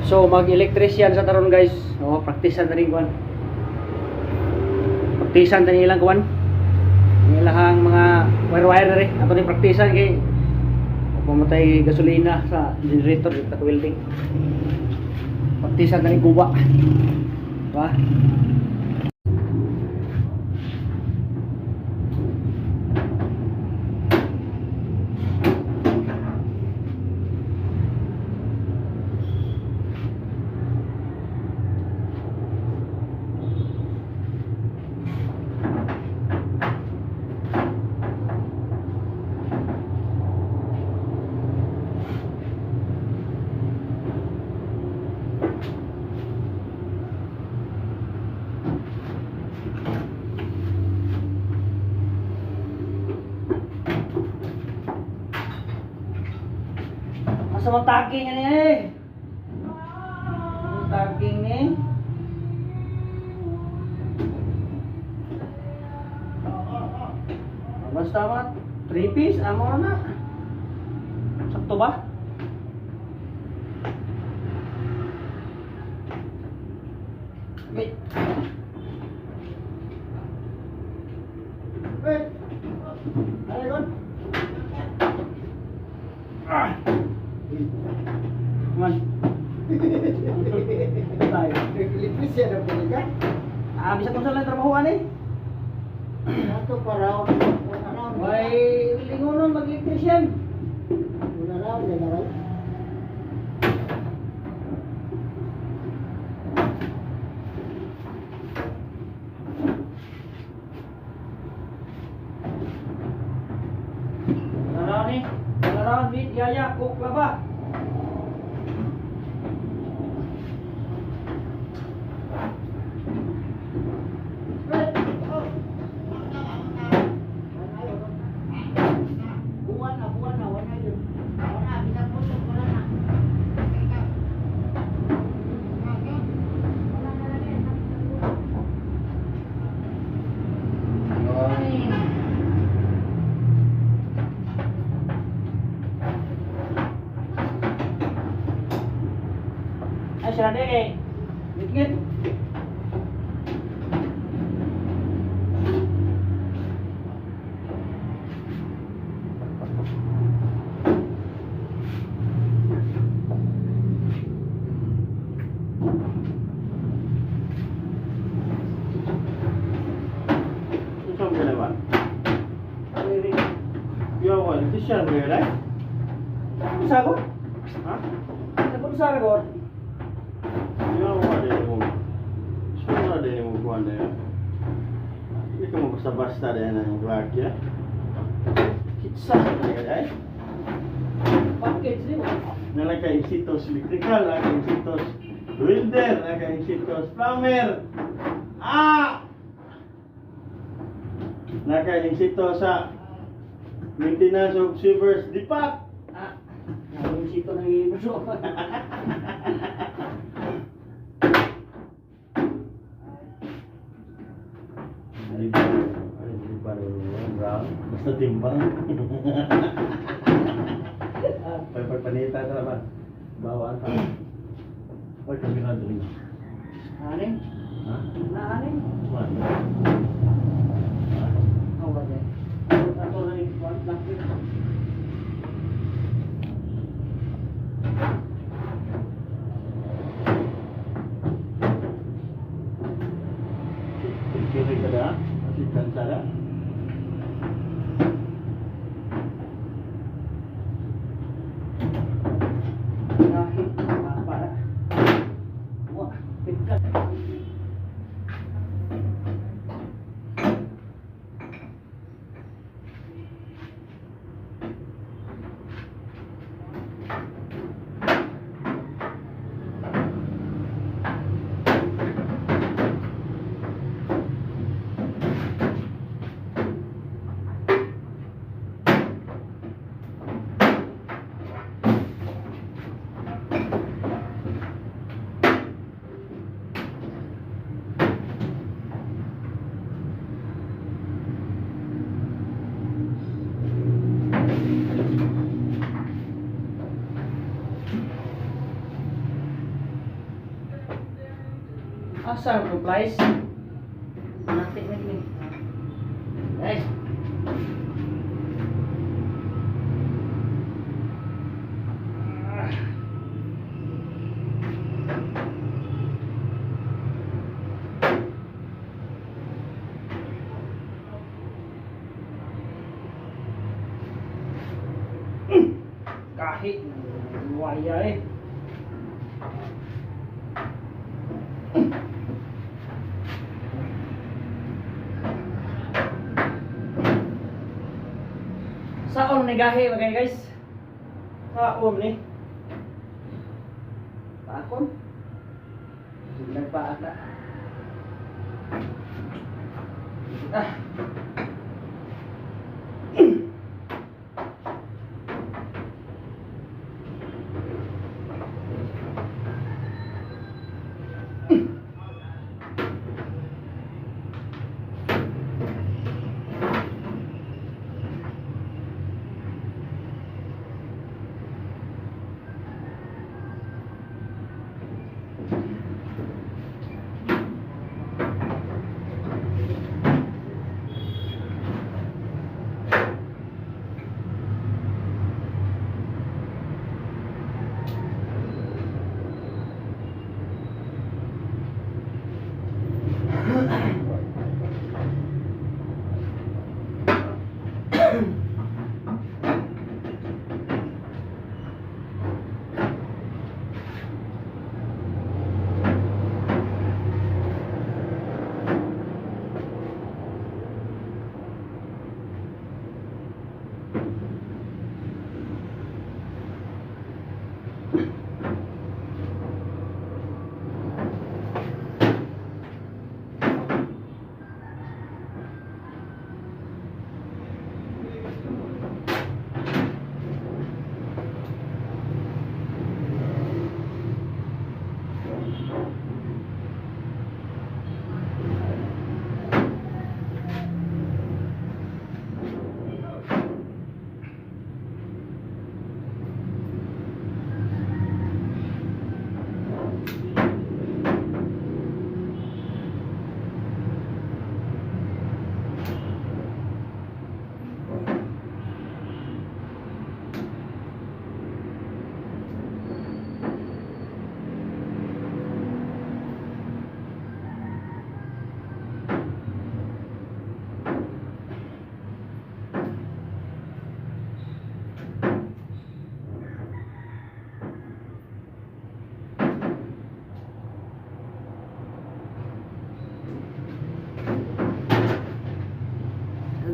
So mag-electrician sa taron guys. Oh, praktisan na rin kuan. Praktisan tani ilang kuan. Ilahang mga wire-wire rin. Ato ni praktisan kay pumatay gasolina sa generator sa welding. Praktisan tani kuba. Diba? Asa mo tagging ni eh? Tagging ni. Basta mat 3 piece amo na. Sakto ba? Wait. Wait. Ay gon. Ah. Man. Tayo. Lipis ya na pili ka? Bisa kung saan lang trabahoan eh. Ato para May lingonon mag-electrician. una raw na raw. Naraw ni Yaya Cook laba. Ay, sila deh. Dikit. Som gele var. Jag var lite känner med dig. Sagot? Ha? Sagot sagot. Jag var det nog. Sådana det nog var det. Det kan man basta det en verk ya. Kitsa. Ay. Package ni mo. Naka-isitos electrical, naka-isitos welder, naka-isitos plumber. Ah! Naka-isitos sa maintenance of sewers dipak. Ah. Yung sito ng ibuso. Ay, baru brown. Basta timbang. Pagpanita ka naman. Bawaan ka. Ay, kami na dali. Aning? Ha? Na aning? Ano? Oh, ba yan? Ato na yung plastic. Kiri ka na? Asikan ka na? Kahit para. Wah, pikat. Asa ang supplies? Natik na ini. Guys. Kahit waya eh. Saon ni gahi bagay guys. Saon ni. Paakon. Nagpa ata. Ah.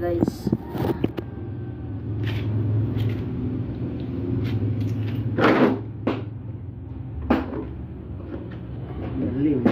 Guys. Galing.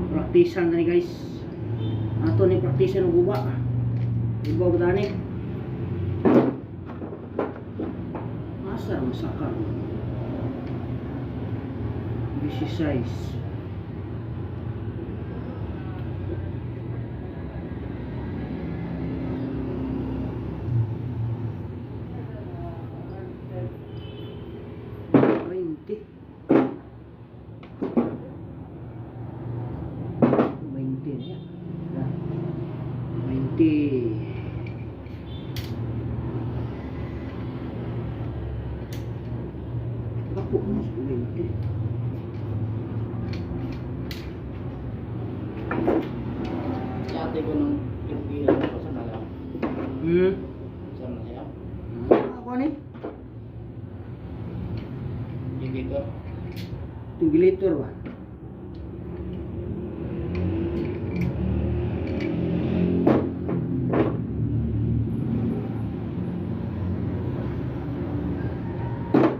Praktisan na guys. Ato ni praktisan ng guba. Guba ba tani? Asa masakal. Busy size. Ako, mas 20. Yate ko nung pinipilan ko sa nalap. Sa nalap. Ako ni? Yung dito. Tinggilator ba?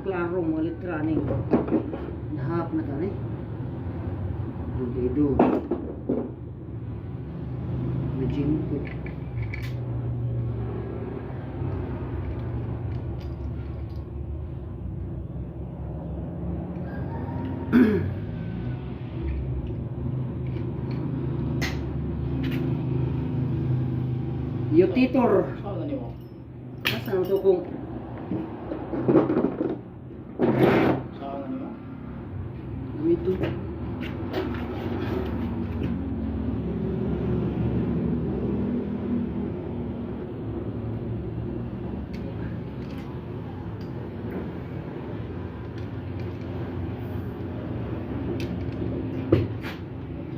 Klaro mga litra ni. Nahap na ka ni. Budido. Majin ko. Yotitor. Saan na niyo? Asa ang tukong? Saan na niyo? Dito.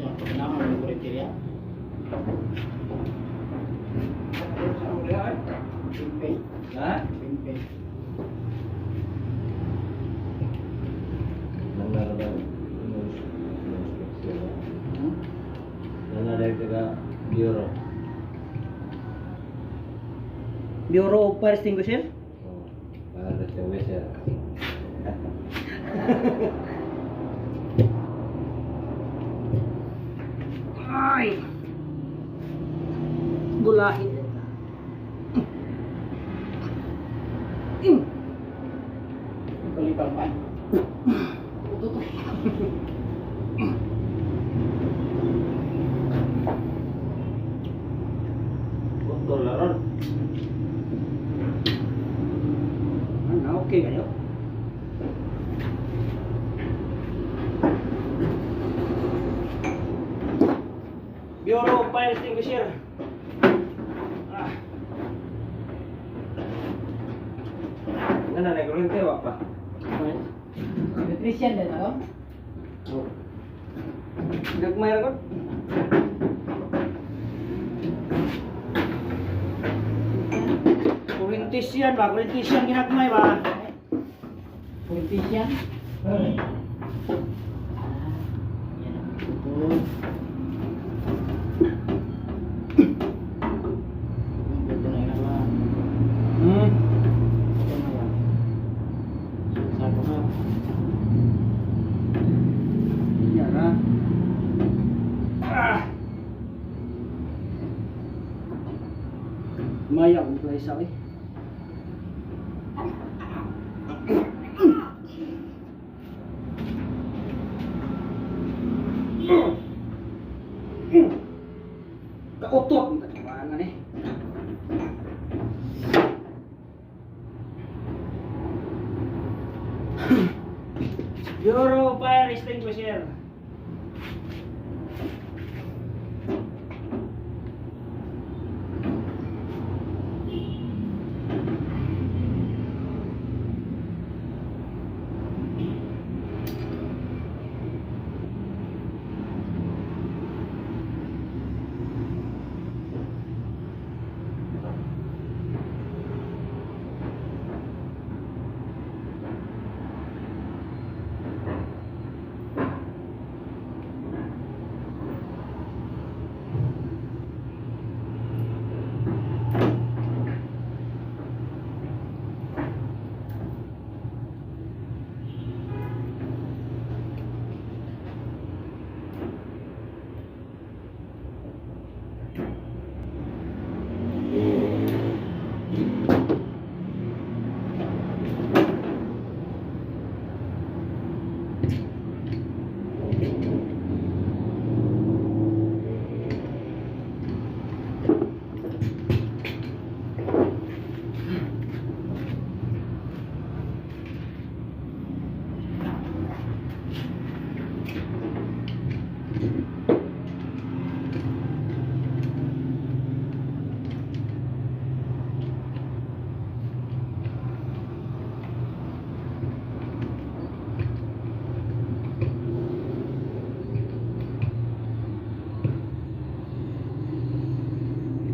Saan ko na ang kriteria? Pimpay. Ha? Pimpay. Bureau of Fire Extinguisher? Ay! Bulahin. Kalipang pa. Botol na ron. Ano, okay kayo? Bureau of Fire Extinguisher. Ah. Nagulong tayo pa. Nutrition din ako. Nagmay ra ko. Kurintisyan ba? Kurintisyan ginagmay ba? Politician. Yan. Ito. Ito na yung nakuha. Ito na yan. Saan ko ka? Yan ha. Ah! Maya kung play sa akin. Kautot ang katibangan eh. Bureau of Fire Extinguisher.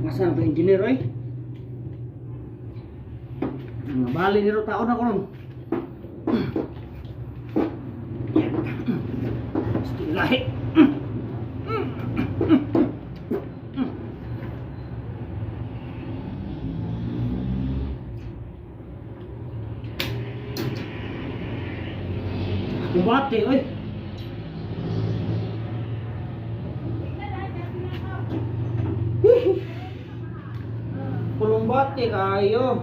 Masa na engineer oy. Mga bali niro taon ako nun. Lahi. Kumbate, oy. Kulumbate kayo.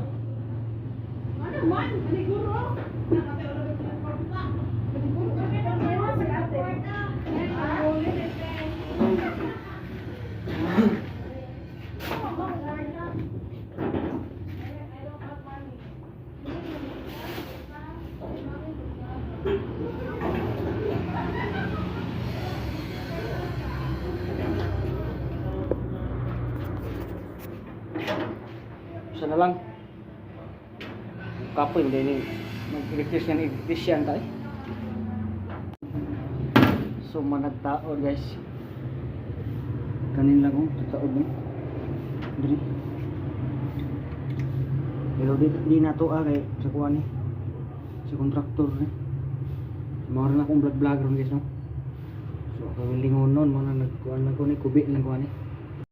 Isa na lang. Kapoy, hindi ni mag-electrician tayo. So, managtaon guys. Kanin lang kung tataon mo. Diri. Pero di na to kay sa kuha ni. Sa kontraktor ni. Mga rin akong vlog-vlogger guys no. So, kawilingon nun, mga nagkuhan lang ko ni, kubi lang kuha ni.